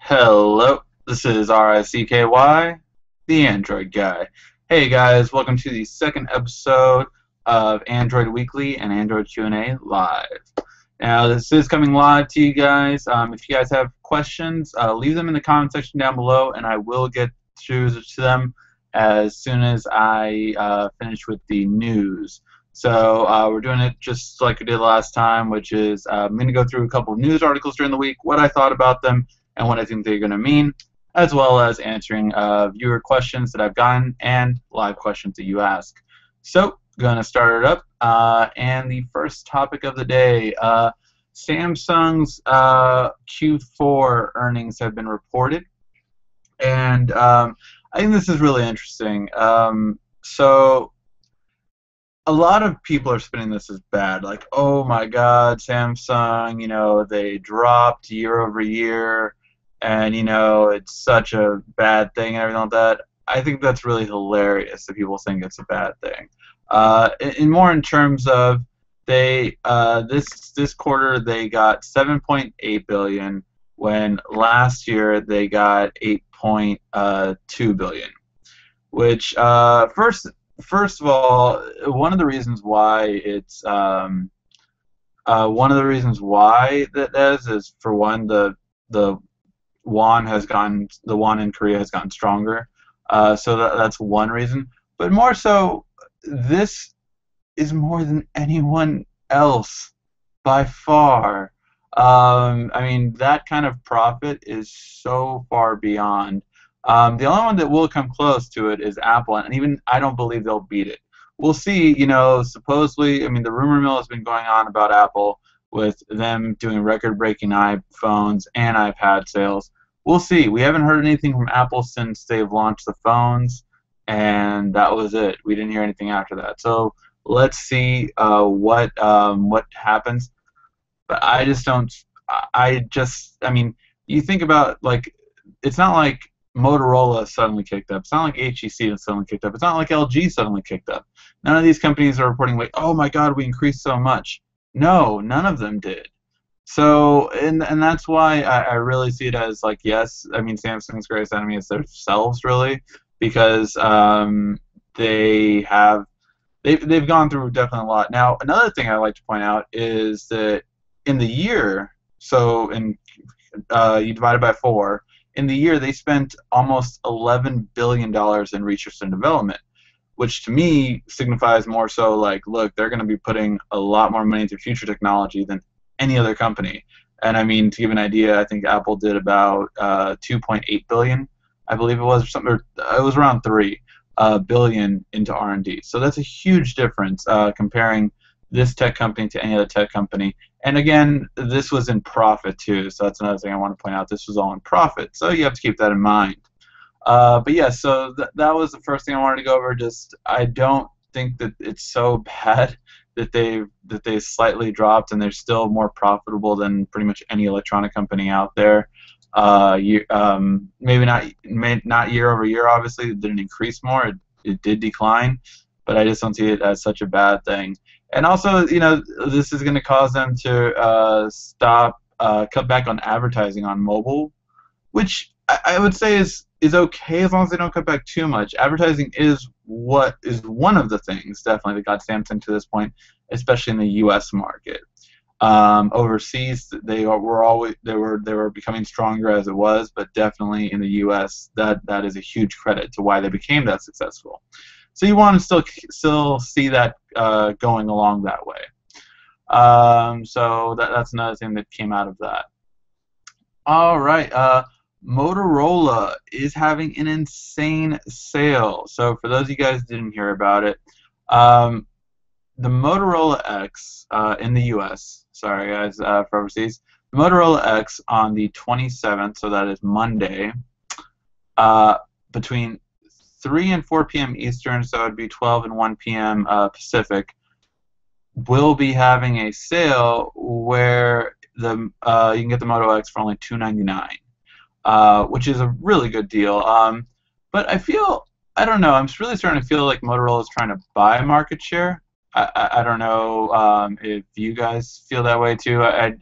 Hello, this is RICKY, the Android Guy. Hey guys, welcome to the second episode of Android Weekly and Android Q&A Live. Now, this is coming live to you guys. If you guys have questions, leave them in the comment section down below, and I will get to them as soon as I finish with the news. So we're doing it just like we did last time, which is I'm going to go through a couple of news articles during the week, what I thought about them, and what I think they're going to mean, as well as answering viewer questions that I've gotten and live questions that you ask. So, going to start it up, and the first topic of the day, Samsung's Q4 earnings have been reported, and I think this is really interesting. So, a lot of people are spinning this as bad, like, oh my God, Samsung, they dropped year over year, and it's such a bad thing and everything like that. I think that's really hilarious that people think it's a bad thing. In terms of this quarter they got 7.8 billion, when last year they got 8.2 billion, which First of all, one of the reasons why that is, for one, the won in Korea has gotten stronger, so that's one reason. But more so, this is more than anyone else by far. I mean, that kind of profit is so far beyond. The only one that will come close to it is Apple, and even I don't believe they'll beat it. We'll see. Supposedly, I mean, the rumor mill has been going on about Apple with them doing record-breaking iPhones and iPad sales. We'll see. We haven't heard anything from Apple since they've launched the phones, and that was it. We didn't hear anything after that. So let's see what happens. But I just don't. I mean, you think about, like, it's not like Motorla suddenly kicked up. It's not like HTC suddenly kicked up. It's not like LG suddenly kicked up. None of these companies are reporting like, oh my God, we increased so much. No, none of them did. So, and that's why I really see it as, like, yes, I mean, Samsung's greatest enemy is themselves, really, because they've gone through definitely a lot. Now, another thing I like to point out is that in the year, you divide it by 4. In the year, they spent almost $11 billion in research and development, which to me signifies more so like, look, they're going to be putting a lot more money into future technology than any other company. And I mean, to give an idea, I think Apple did about 2.8 billion, I believe it was, or something. It was around 3 billion into R&D. So that's a huge difference comparing this tech company to any other tech company. And again, this was in profit too, so that's another thing I want to point out. This was all in profit, so you have to keep that in mind. But yeah, so that was the first thing I wanted to go over. Just, I don't think that it's so bad that they slightly dropped and they're still more profitable than pretty much any electronic company out there. Maybe not year over year. Obviously, it didn't increase more. It did decline, but I just don't see it as such a bad thing. And also, this is going to cause them to cut back on advertising on mobile, which I would say is okay as long as they don't cut back too much. Advertising is one of the things definitely that got Samsung to this point, especially in the U.S. market. Overseas, they were becoming stronger as it was, but definitely in the U.S. that is a huge credit to why they became that successful. So you want to still see that going along that way. So that's another thing that came out of that. All right, Motorola is having an insane sale. So for those of you guys who didn't hear about it, the Motorola X in the U.S. Sorry guys for overseas. The Motorola X on the 27th, so that is Monday, between 3 and 4 p.m. Eastern, so it would be 12 and 1 p.m. Pacific, will be having a sale where you can get the Moto X for only $299, which is a really good deal. But I don't know, I'm really starting to feel like Motorola is trying to buy market share. I don't know if you guys feel that way too. I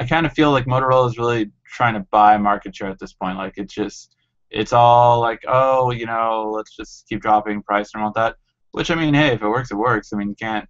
kind of feel like Motorola is really trying to buy market share at this point. Like it's all like, oh, let's just keep dropping price and all that. Which, I mean, hey, if it works, it works. I mean, you can't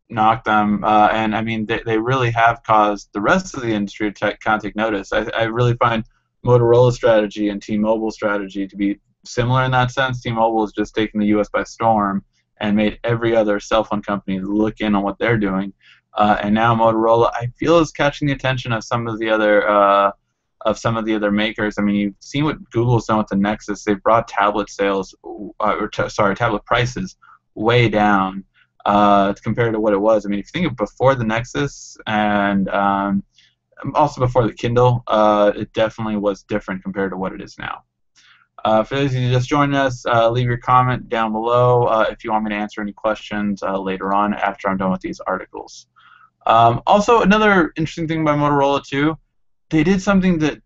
knock them. And I mean, they really have caused the rest of the industry to kind of take notice. I really find Motorola's strategy and T-Mobile's strategy to be similar in that sense. T-Mobile has just taken the U.S. by storm and made every other cell phone company look in on what they're doing. And now Motorola, I feel, is catching the attention of some of the other makers. I mean, you've seen what Google's done with the Nexus. They've brought tablet sales, tablet prices way down compared to what it was. I mean, if you think of before the Nexus and also before the Kindle, it definitely was different compared to what it is now. For those of you just joining us, leave your comment down below if you want me to answer any questions later on after I'm done with these articles. Also, another interesting thing by Motorola too, they did something that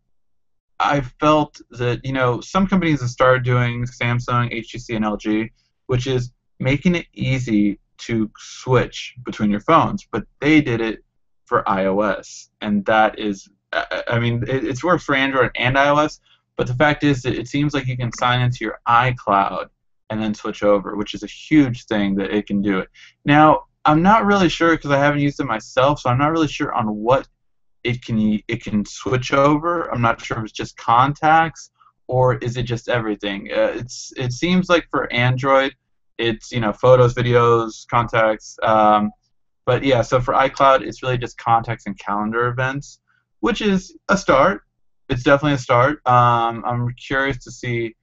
I felt that some companies have started doing, Samsung, HTC, and LG, which is making it easy to switch between your phones. But they did it for iOS, and that is, I mean, it's works for Android and iOS. But the fact is that it seems like you can sign into your iCloud and then switch over, which is a huge thing that it can do it. Now, I'm not really sure because I haven't used it myself, so I'm not really sure on what it can switch over. I'm not sure if it's just contacts or is it just everything. It seems like for Android, it's photos, videos, contacts. But yeah, so for iCloud, it's really just contacts and calendar events, which is a start. It's definitely a start. I'm curious to see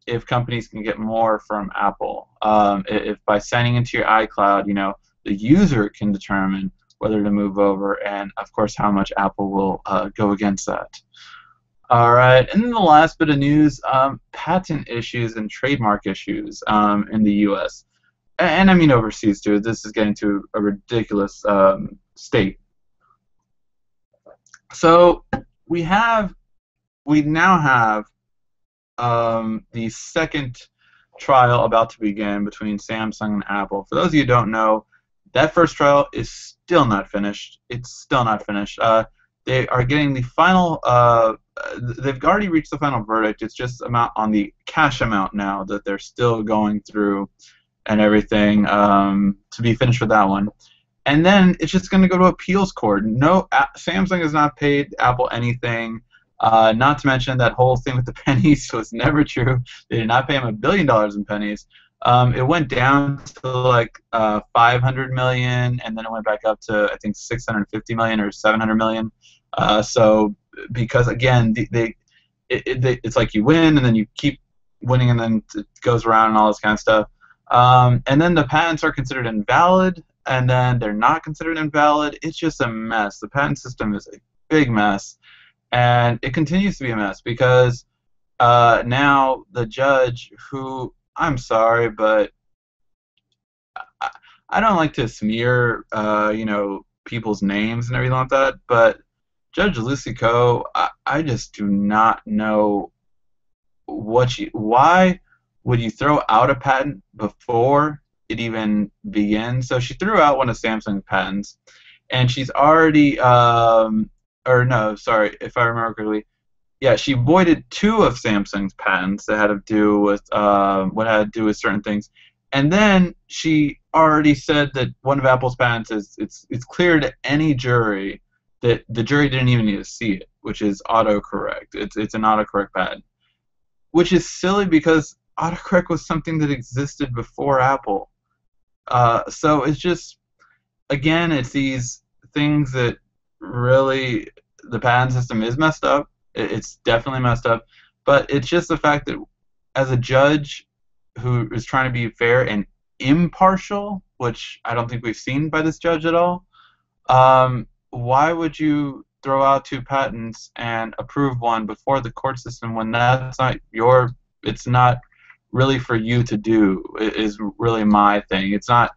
if companies can get more from Apple. If by signing into your iCloud, the user can determine whether to move over, and of course how much Apple will go against that. All right, and then the last bit of news: patent issues and trademark issues in the U.S. and I mean overseas too. This is getting to a ridiculous state. So we now have the second trial about to begin between Samsung and Apple. For those of you who don't know, that first trial is still not finished. It's still not finished. They are getting the final. They've already reached the final verdict. It's just on the cash amount now that they're still going through and everything to be finished with that one. And then it's just going to go to appeals court. No, Samsung has not paid Apple anything. Not to mention that whole thing with the pennies was never true. They did not pay him $1 billion in pennies. It went down to like 500 million, and then it went back up to I think 650 million or 700 million. So because again, it's like you win and then you keep winning and then it goes around and all this kind of stuff. And then the patents are considered invalid, and then they're not considered invalid. It's just a mess. The patent system is a big mess. And it continues to be a mess because now the judge, who, I'm sorry, but I don't like to smear, people's names and everything like that, but Judge Lucy Coe, I just do not know why would you throw out a patent before it even begins? So she threw out one of Samsung's patents, and she's already or no, sorry, if I remember correctly, yeah, she voided 2 of Samsung's patents that had to do with what had to do with certain things, and then she already said that one of Apple's patents is it's clear to any jury that the jury didn't even need to see it, which is autocorrect. It's an autocorrect patent, which is silly because autocorrect was something that existed before Apple. So it's just, again, it's these things that really the patent system is messed up. It's definitely messed up, but it's just the fact that as a judge who is trying to be fair and impartial, which I don't think we've seen by this judge at all, why would you throw out 2 patents and approve one before the court system when that's not it's not really for you to do, is really my thing. It's not,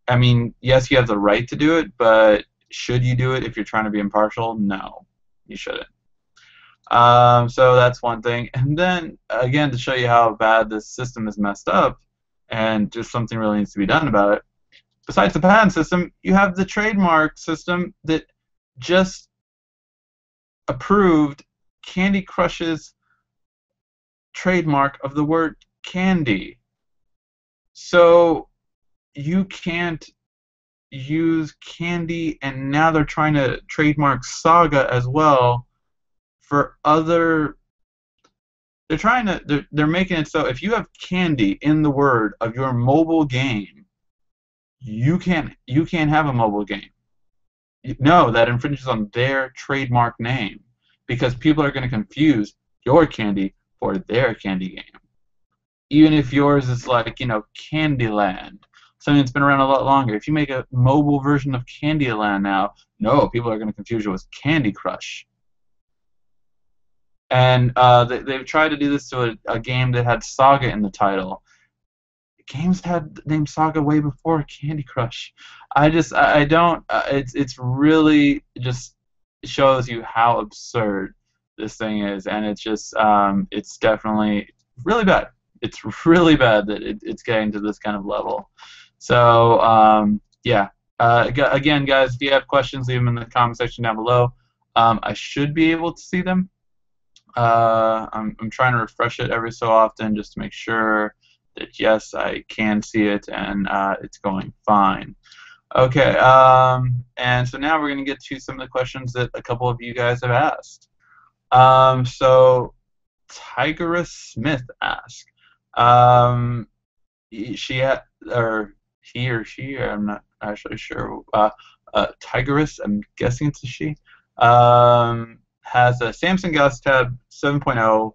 I mean, yes, you have the right to do it, but should you do it if you're trying to be impartial? No, you shouldn't. So that's one thing. And then, again, to show you how bad this system is messed up and just something really needs to be done about it, besides the patent system, you have the trademark system that just approved Candy Crush's trademark of the word candy. So you can't use candy, and now they're trying to trademark Saga as well for other. They're making it so if you have candy in the word of your mobile game, you can't have a mobile game. No, that infringes on their trademark name because people are going to confuse your candy for their candy game. Even if yours is like, Candyland, something that's been around a lot longer. If you make a mobile version of Candyland now, no, people are going to confuse you with Candy Crush. And they've tried to do this to a game that had Saga in the title. Games had the name Saga way before Candy Crush. I don't. It's really just shows you how absurd this thing is, and it's definitely really bad. It's really bad that it's getting to this kind of level. So yeah. Again, guys, if you have questions, leave them in the comment section down below. I should be able to see them. I'm trying to refresh it every so often just to make sure that yes, I can see it and it's going fine. Okay, and so now we're going to get to some of the questions that a couple of you guys have asked. So Tigerus Smith asked, or he or she, I'm not actually sure. Tigerus, I'm guessing it's a she. Has a Samsung Galaxy Tab 7.0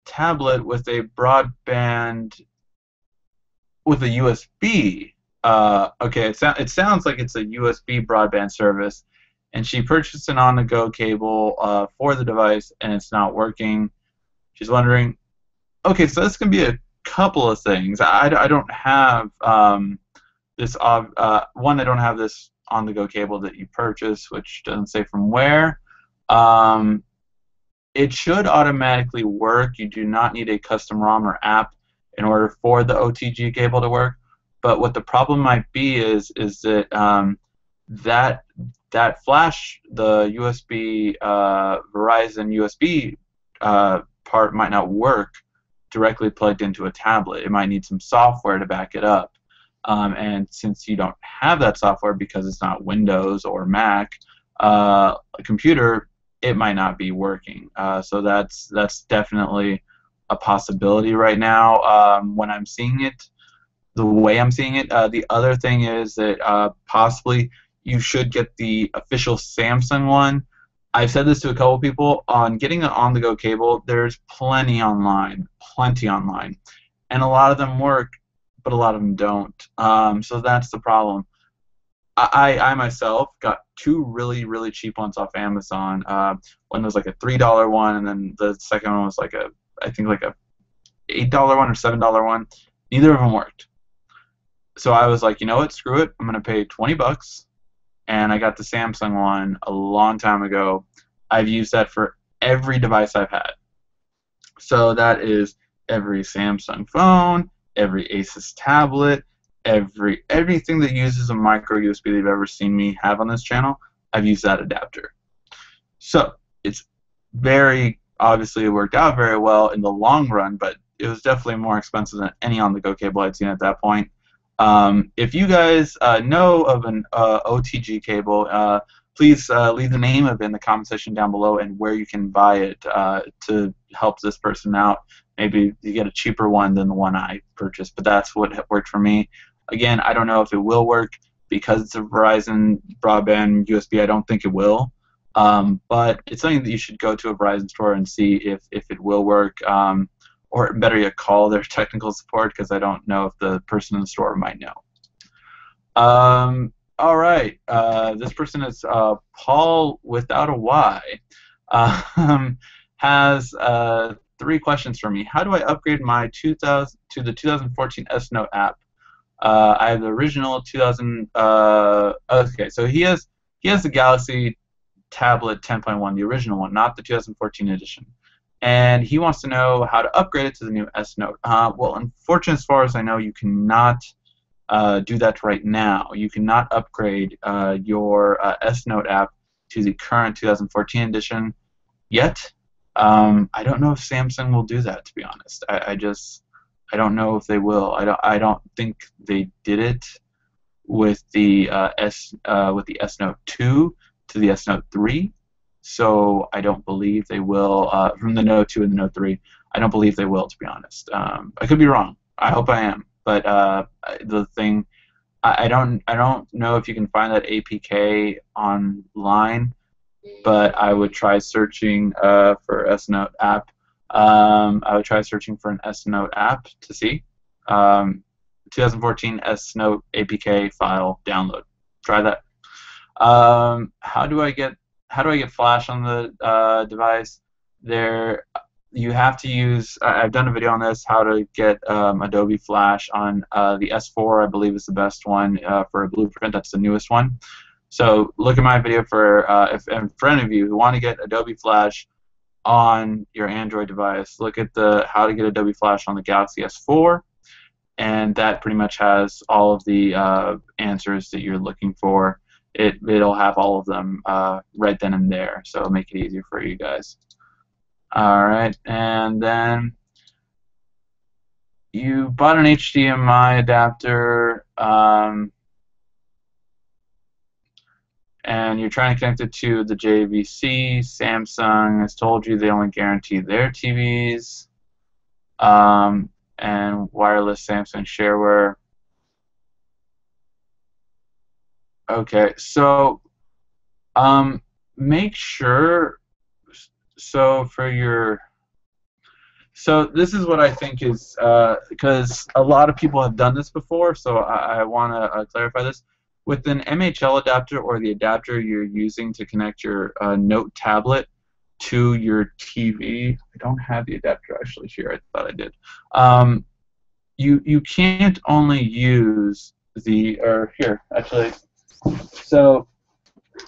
tablet with a broadband with a USB. Okay, it sounds like it's a USB broadband service, and she purchased an on-the-go cable for the device, and it's not working. She's wondering, okay, so this can be a couple of things. I don't have this. One, I don't have this on-the-go cable that you purchased, which doesn't say from where. It should automatically work. You do not need a custom ROM or app in order for the OTG cable to work. But what the problem might be is that that flash, the USB Verizon USB part might not work directly plugged into a tablet. It might need some software to back it up. And since you don't have that software because it's not Windows or Mac, a computer, it might not be working. So that's definitely a possibility right now when I'm seeing it, the way I'm seeing it. The other thing is that possibly you should get the official Samsung one. I've said this to a couple people on getting an on-the-go cable. There's plenty online, and a lot of them work, but a lot of them don't. So that's the problem. I myself got two really cheap ones off Amazon. One was like a $3 one, and then the second one was like I think like a $8 one or $7 one. Neither of them worked. So I was like, you know what, screw it. I'm gonna pay 20 bucks, and I got the Samsung one a long time ago. I've used that for every device I've had. So that is every Samsung phone, every Asus tablet, everything that uses a micro USB that you've ever seen me have on this channel, I've used that adapter. So it's very obviously it worked out very well in the long run, but it was definitely more expensive than any on-the-go cable I'd seen at that point. If you guys know of an OTG cable, please leave the name of it in the comment section down below and where you can buy it to help this person out. Maybe you get a cheaper one than the one I purchased, but that's what worked for me. Again, I don't know if it will work because it's a Verizon broadband USB. I don't think it will, but it's something that you should go to a Verizon store and see if it will work, or better yet, call their technical support because I don't know if the person in the store might know. All right, this person is Paul without a Y. Has 3 questions for me. How do I upgrade my 2000 to the 2014 S Note app? I have the original 2000. Okay, so he has the Galaxy Tablet 10.1, the original one, not the 2014 edition, and he wants to know how to upgrade it to the new S Note. Well, unfortunately, as far as I know, you cannot do that right now. You cannot upgrade your S Note app to the current 2014 edition yet. I don't know if Samsung will do that, to be honest. I don't know if they will. I don't think they did it with the S Note 2 to the S Note 3. So I don't believe they will from the Note 2 and the Note 3. I don't believe they will, to be honest. I could be wrong. I hope I am. But the thing, I don't know if you can find that APK online, but I would try searching for S Note app. I would try searching for an S Note app to see. 2014 S Note APK file download. Try that. How do I get Flash on the device? There, you have to use. I've done a video on this. How to get Adobe Flash on the S4. I believe is the best one for a Blueprint. That's the newest one. So look at my video and for any of you who want to get Adobe Flash on your Android device. Look at the how to get Adobe Flash on the Galaxy S4, and that pretty much has all of the answers that you're looking for. It'll have all of them right then and there, so it'll make it easier for you guys. All right, and then you bought an HDMI adapter. And you're trying to connect it to the JVC. Samsung has told you they only guarantee their TVs, and wireless Samsung shareware. Okay, so make sure. So this is what I think is because a lot of people have done this before. So I want to clarify this. With an MHL adapter or the adapter you're using to connect your Note tablet to your TV, I don't have the adapter actually here. I thought I did. You can't only use here actually. So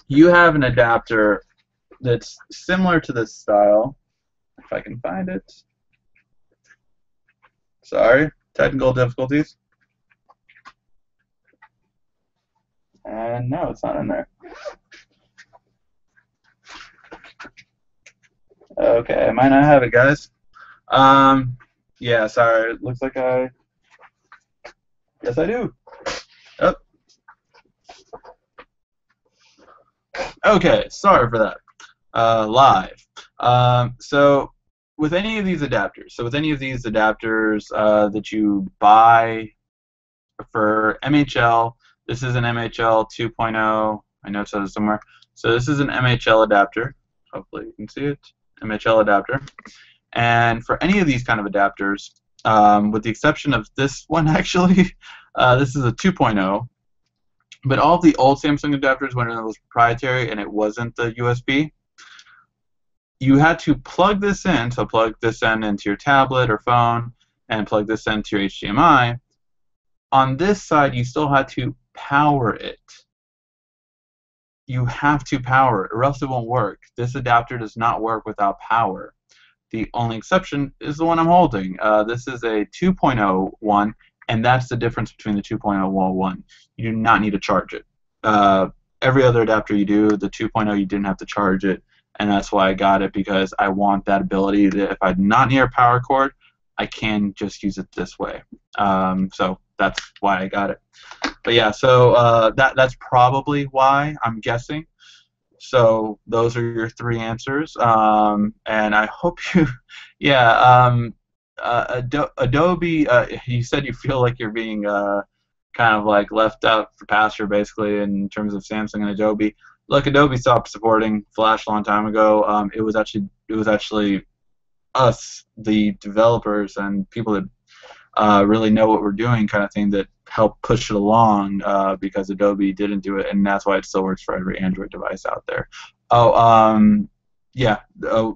you have an adapter that's similar to this style. If I can find it. Sorry, technical difficulties. And no, it's not in there. Okay, I might not have it, guys. Yeah, sorry. It looks like yes, I do. Oh. Okay, sorry for that. Live. So with any of these adapters, that you buy for MHL. This is an MHL 2.0. I know it says it somewhere. So this is an MHL adapter. Hopefully you can see it. MHL adapter. And for any of these kind of adapters, with the exception of this one actually, this is a 2.0. But all of the old Samsung adapters, when it was proprietary and it wasn't the USB, you had to plug this in. So plug this in into your tablet or phone and plug this into your HDMI. On this side, you still had to power it. You have to power it, or else it won't work. This adapter does not work without power. The only exception is the one I'm holding. This is a 2.0 one, and that's the difference between the 2.0 one. You do not need to charge it. Every other adapter you do, the 2.0 you didn't have to charge it, and that's why I got it, because I want that ability that if I'm not near a power cord, I can just use it this way. So that's why I got it. But yeah, so that's probably why, I'm guessing. So those are your three answers, and I hope you, yeah. Adobe, you said you feel like you're being kind of like left out for pasture, basically, in terms of Samsung and Adobe. Look, Adobe stopped supporting Flash a long time ago. It was actually us, the developers and people that really know what we're doing, kind of thing, that helped push it along, because Adobe didn't do it, and that's why it still works for every Android device out there. Oh, yeah.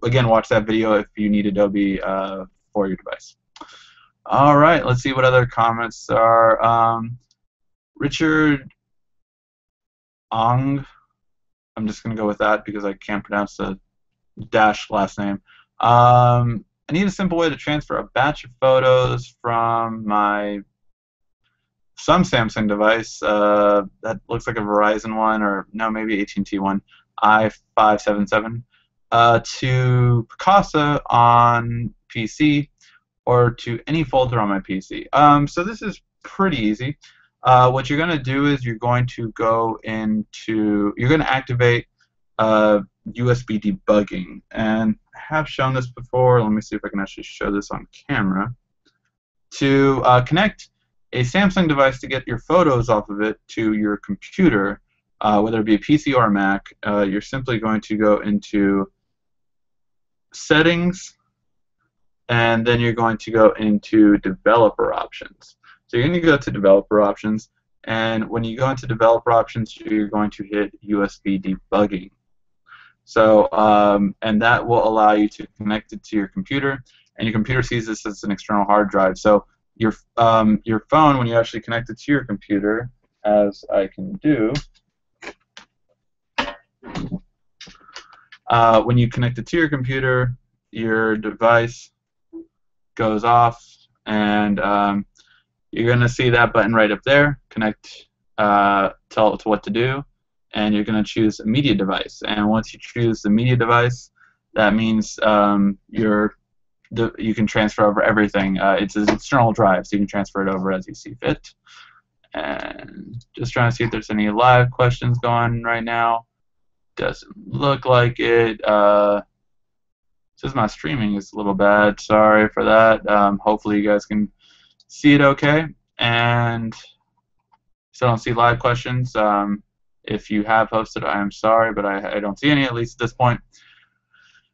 Again, watch that video if you need Adobe for your device. All right, let's see what other comments are. Richard Ong. I'm just going to go with that because I can't pronounce the dash last name. I need a simple way to transfer a batch of photos from some Samsung device that looks like a Verizon one, or no, maybe AT&T one, i577, to Picasa on PC or to any folder on my PC. So this is pretty easy. What you're going to do is you're going to activate USB debugging, and I have shown this before. Let me see if I can actually show this on camera. To connect a Samsung device to get your photos off of it to your computer, whether it be a PC or a Mac, you're simply going to go into Settings, and then you're going to go into Developer Options. So you're going to go to Developer Options, and when you go into Developer Options, you're going to hit USB debugging. So, and that will allow you to connect it to your computer, and your computer sees this as an external hard drive. So your phone, when you actually connect it to your computer, as I can do, when you connect it to your computer, your device goes off, and you're going to see that button right up there, connect, tell it to what to do, and you're going to choose a media device. And once you choose the media device, that means you can transfer over everything. It's an external drive, so you can transfer it over as you see fit. And just trying to see if there's any live questions going right now. Doesn't look like it. Says my streaming is a little bad. Sorry for that. Hopefully you guys can see it okay. And still don't see live questions. If you have posted, I am sorry, but I don't see any, at least at this point.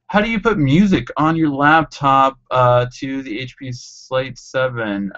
How do you put music on your laptop to the HP Slate 7?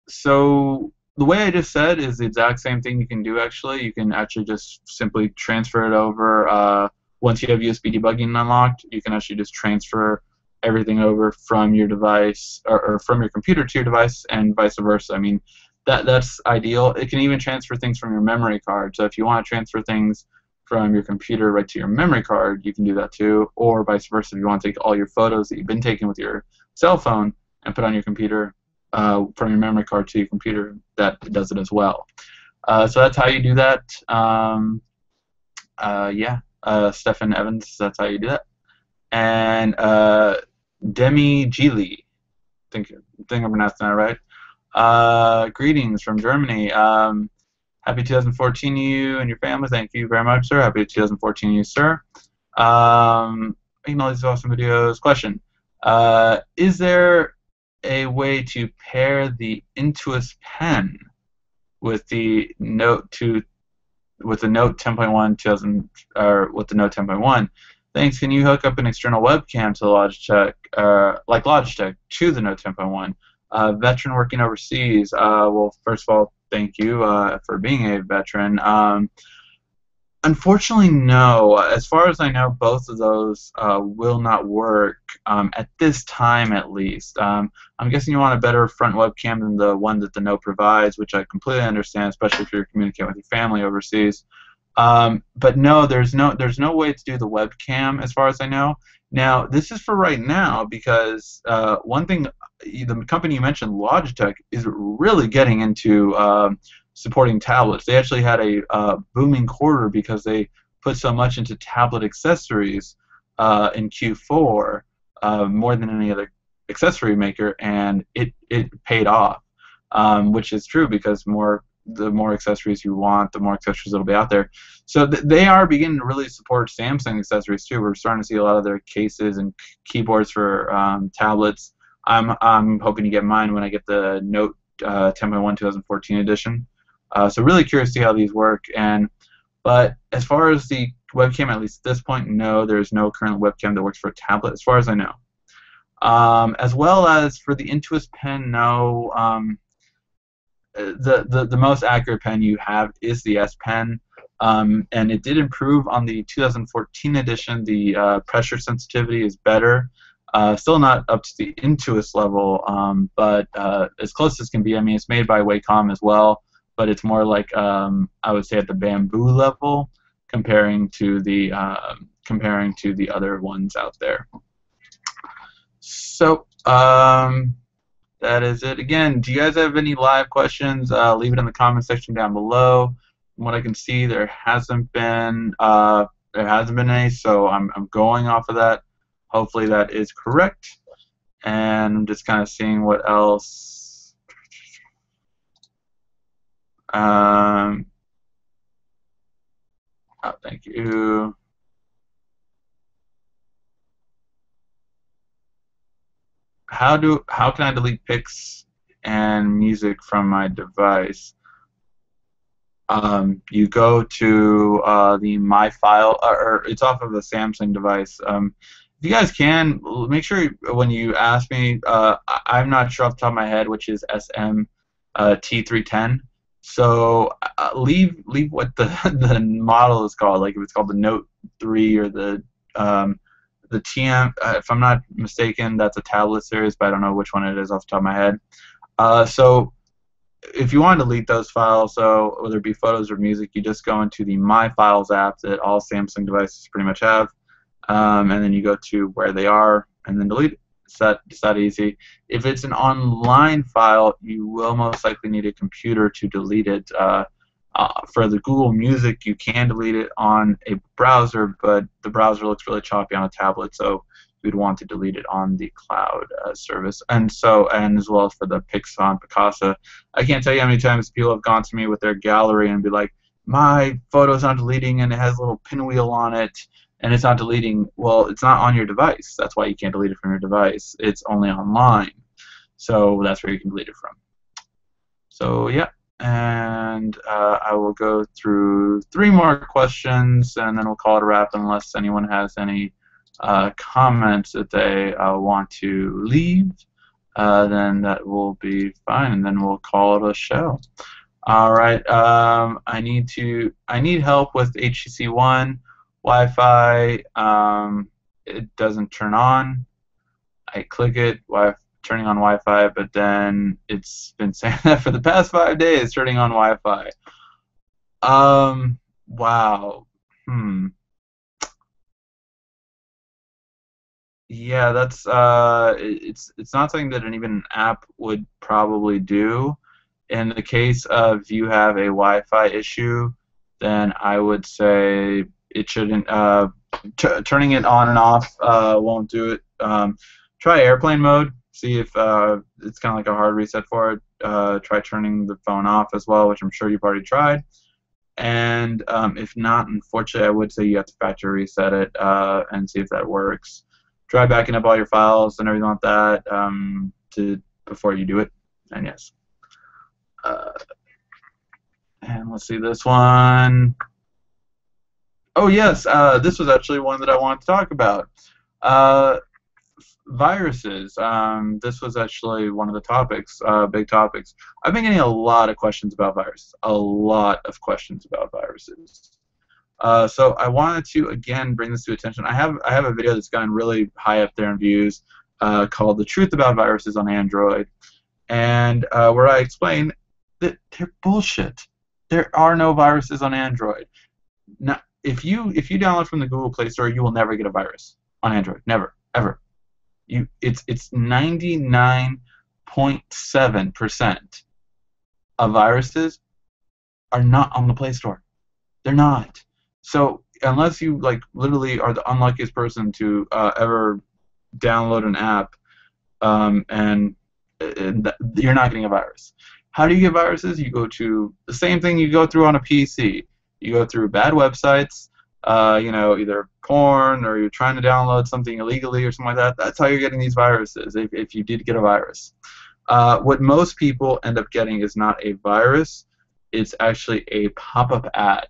So the way I just said is the exact same thing you can do, actually. You can actually just simply transfer it over. Once you have USB debugging unlocked, you can actually just transfer everything over from your device or from your computer to your device, and vice versa. I mean, that's ideal. It can even transfer things from your memory card. So if you want to transfer things from your computer right to your memory card, you can do that too, or vice versa. If you want to take all your photos that you've been taking with your cell phone and put on your computer from your memory card to your computer, that does it as well. So that's how you do that. Stephen Evans, that's how you do that. And Demi Gili, I think I'm pronouncing that right. Greetings from Germany. Happy 2014 to you and your family. Thank you very much, sir. Happy 2014 to you, sir. Making all these awesome videos. Question: is there a way to pair the Intuos pen with the Note 10.1 or with the Note 10.1? Thanks. Can you hook up an external webcam to the Logitech, like Logitech, to the Note 10.1? Veteran working overseas. Well, first of all, thank you for being a veteran. Unfortunately, no. As far as I know, both of those will not work at this time, at least. I'm guessing you want a better front webcam than the one that the Note provides, which I completely understand, especially if you're communicating with your family overseas. But no, there's no way to do the webcam, as far as I know. Now, this is for right now, because one thing, the company you mentioned, Logitech, is really getting into supporting tablets. They actually had a booming quarter because they put so much into tablet accessories in Q4, more than any other accessory maker, and it paid off, which is true, because the more accessories you want, the more accessories that'll be out there. So they are beginning to really support Samsung accessories too. We're starting to see a lot of their cases and keyboards for tablets. I'm hoping to get mine when I get the Note 10.1 2014 edition. So really curious to see how these work. But as far as the webcam, at least at this point, no, there's no current webcam that works for a tablet, as far as I know. As well as for the Intuos pen, no. The most accurate pen you have is the S Pen, and it did improve on the 2014 edition. The pressure sensitivity is better. Still not up to the Intuos level, but as close as can be. I mean, it's made by Wacom as well, but it's more like I would say at the Bamboo level, comparing to the other ones out there. So that is it. Again, do you guys have any live questions? Leave it in the comment section down below. From what I can see, there hasn't been. there hasn't been any, so I'm going off of that. Hopefully that is correct. And I'm just kind of seeing what else. Oh, thank you. How can I delete pics and music from my device? You go to the My File, or it's off of a Samsung device. If you guys can, make sure when you ask me, I'm not sure off the top of my head which is SM T310. So leave what the the model is called, like if it's called the Note 3 or the TM. If I'm not mistaken, that's a tablet series, but I don't know which one it is off the top of my head. So if you want to delete those files, so whether it be photos or music, you just go into the My Files app that all Samsung devices pretty much have, and then you go to where they are, and then delete it. It's that easy. If it's an online file, you will most likely need a computer to delete it. For the Google Music, you can delete it on a browser, but the browser looks really choppy on a tablet, so you'd want to delete it on the cloud service. And as well as for the Pixon Picasa, I can't tell you how many times people have gone to me with their gallery and be like, my photo's not deleting and it has a little pinwheel on it and it's not deleting. Well, it's not on your device. That's why you can't delete it from your device. It's only online. So that's where you can delete it from. So yeah, and I will go through 3 more questions and then we'll call it a wrap unless anyone has any comments that they want to leave. Then that will be fine, and then we'll call it a show. All right. I need help with HTC One Wi-Fi. It doesn't turn on. I click it, turning on Wi-Fi, but then it's been saying that for the past 5 days, turning on Wi-Fi. Wow. Yeah, that's it's not something that even an app would probably do. In the case of you have a Wi-Fi issue, then I would say it shouldn't. Turning it on and off won't do it. Try airplane mode. See if it's kind of like a hard reset for it. Try turning the phone off as well, which I'm sure you've already tried. And if not, unfortunately, I would say you have to factory reset it and see if that works. Try backing up all your files and everything like that before you do it. And yes. And let's see this one. Oh yes, this was actually one that I wanted to talk about. Viruses. This was actually one of the topics, big topics. I've been getting a lot of questions about viruses. A lot of questions about viruses. So I wanted to again bring this to attention. I have a video that's gotten really high up there in views called "The Truth About Viruses on Android," and where I explain that they're bullshit. There are no viruses on Android. Now, if you download from the Google Play Store, you will never get a virus on Android. Never, ever. It's 99.7% of viruses are not on the Play Store. They're not. So unless you literally are the unluckiest person to ever download an app, and you're not getting a virus. How do you get viruses? You go to the same thing you go through on a PC. You go through bad websites, either porn or you're trying to download something illegally or something like that. That's how you're getting these viruses if you did get a virus. What most people end up getting is not a virus. It's actually a pop-up ad.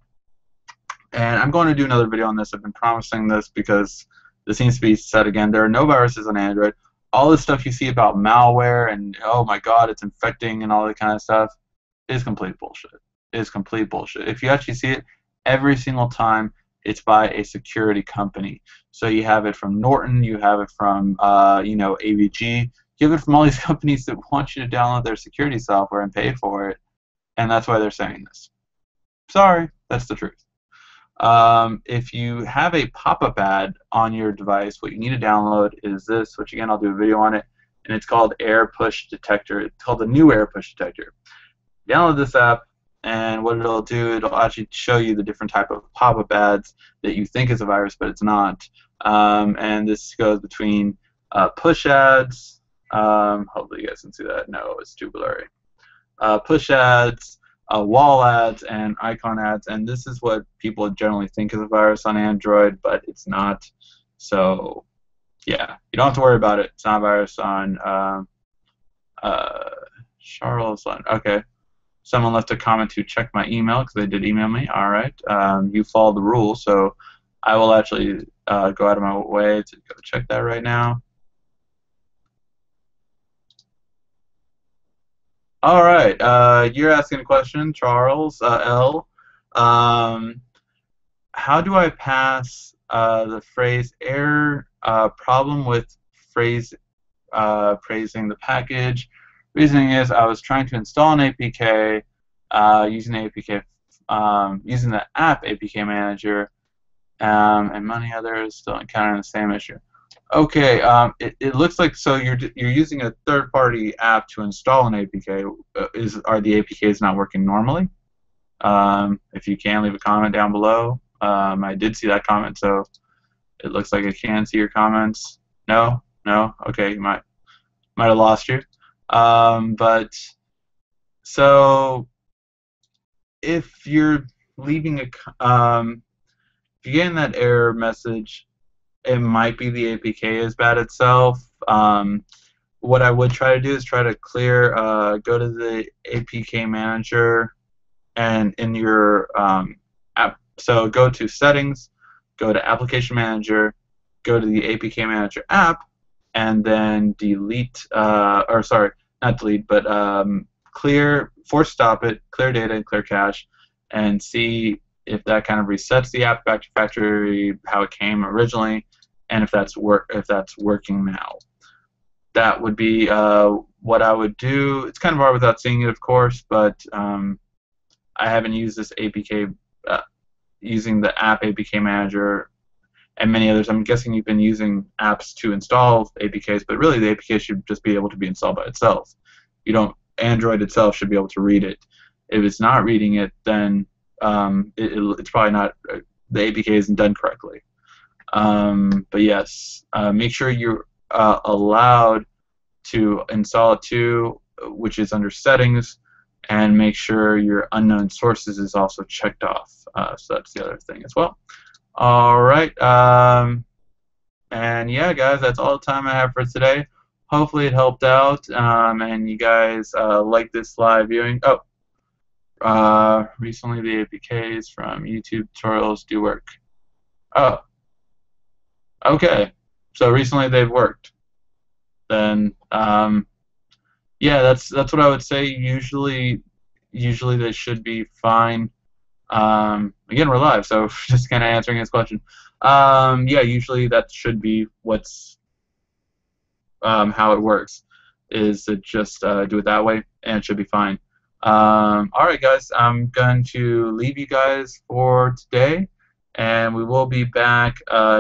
And I'm going to do another video on this. I've been promising this because this needs to be said again. There are no viruses on Android. All the stuff you see about malware and, oh my god, it's infecting and all that kind of stuff is complete bullshit. It is complete bullshit. If you actually see it, every single time it's by a security company. So you have it from Norton, you have it from, AVG. You have it from all these companies that want you to download their security software and pay for it. And that's why they're saying this. Sorry, that's the truth. If you have a pop-up ad on your device, what you need to download is this, which again I'll do a video on it, and it's called Air Push Detector. It's called the new Air Push Detector. Download this app, and what it'll do, it'll actually show you the different type of pop-up ads that you think is a virus, but it's not. And this goes between push ads. Hopefully you guys can see that. No, it's too blurry. Push ads, wall ads, and icon ads. And this is what people generally think is a virus on Android, but it's not. So yeah, you don't have to worry about it. It's not a virus on Charles. Okay. Someone left a comment to check my email because they did email me. All right. You followed the rules, so I will actually go out of my way to go check that right now. All right. You're asking a question, Charles L. How do I pass the phrase error problem with phrase praising the package? Reasoning is I was trying to install an APK using the APK using the app APK manager, and many others still encountering the same issue. Okay, it looks like so you're using a third-party app to install an APK. Are the APKs not working normally? If you can, leave a comment down below. I did see that comment, so it looks like I can see your comments. No, no. Okay, you might have lost you. But so if you're leaving if you're getting that error message, it might be the APK is bad itself. What I would try to do is try to clear, go to the APK manager, and in your app, so go to settings, go to application manager, go to the APK manager app, and then delete, or sorry, not delete, but clear, force stop it, clear data, and clear cache, and see if that kind of resets the app back to factory how it came originally, and if that's working now. That would be what I would do. It's kind of hard without seeing it, of course, but I haven't used this APK using the app APK manager and many others. I'm guessing you've been using apps to install APKs, but really the APK should just be able to be installed by itself. You don't. Android itself should be able to read it. If it's not reading it, then it's probably not. The APK isn't done correctly. But yes, make sure you're allowed to install it too, which is under settings, and make sure your unknown sources is also checked off. So that's the other thing as well. All right, and yeah, guys, that's all the time I have for today. Hopefully it helped out, and you guys like this live viewing. Oh, recently the APKs from YouTube tutorials do work. Oh, okay. So recently they've worked. Then, yeah, that's what I would say. Usually they should be fine. Again, we're live, so just kind of answering his question. Yeah, usually that should be what's how it works, is to just do it that way, and it should be fine. Alright, guys, I'm going to leave you guys for today, and we will be back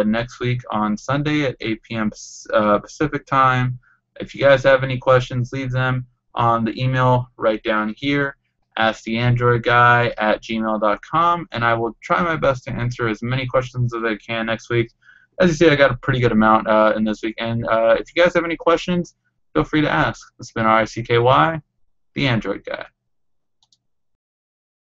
next week on Sunday at 8 p.m. Pacific time. If you guys have any questions, leave them on the email right down here, asktheandroidguy@gmail.com, and I will try my best to answer as many questions as I can next week. As you see, I got a pretty good amount in this week, and if you guys have any questions, feel free to ask. This has been RICKY, the Android Guy.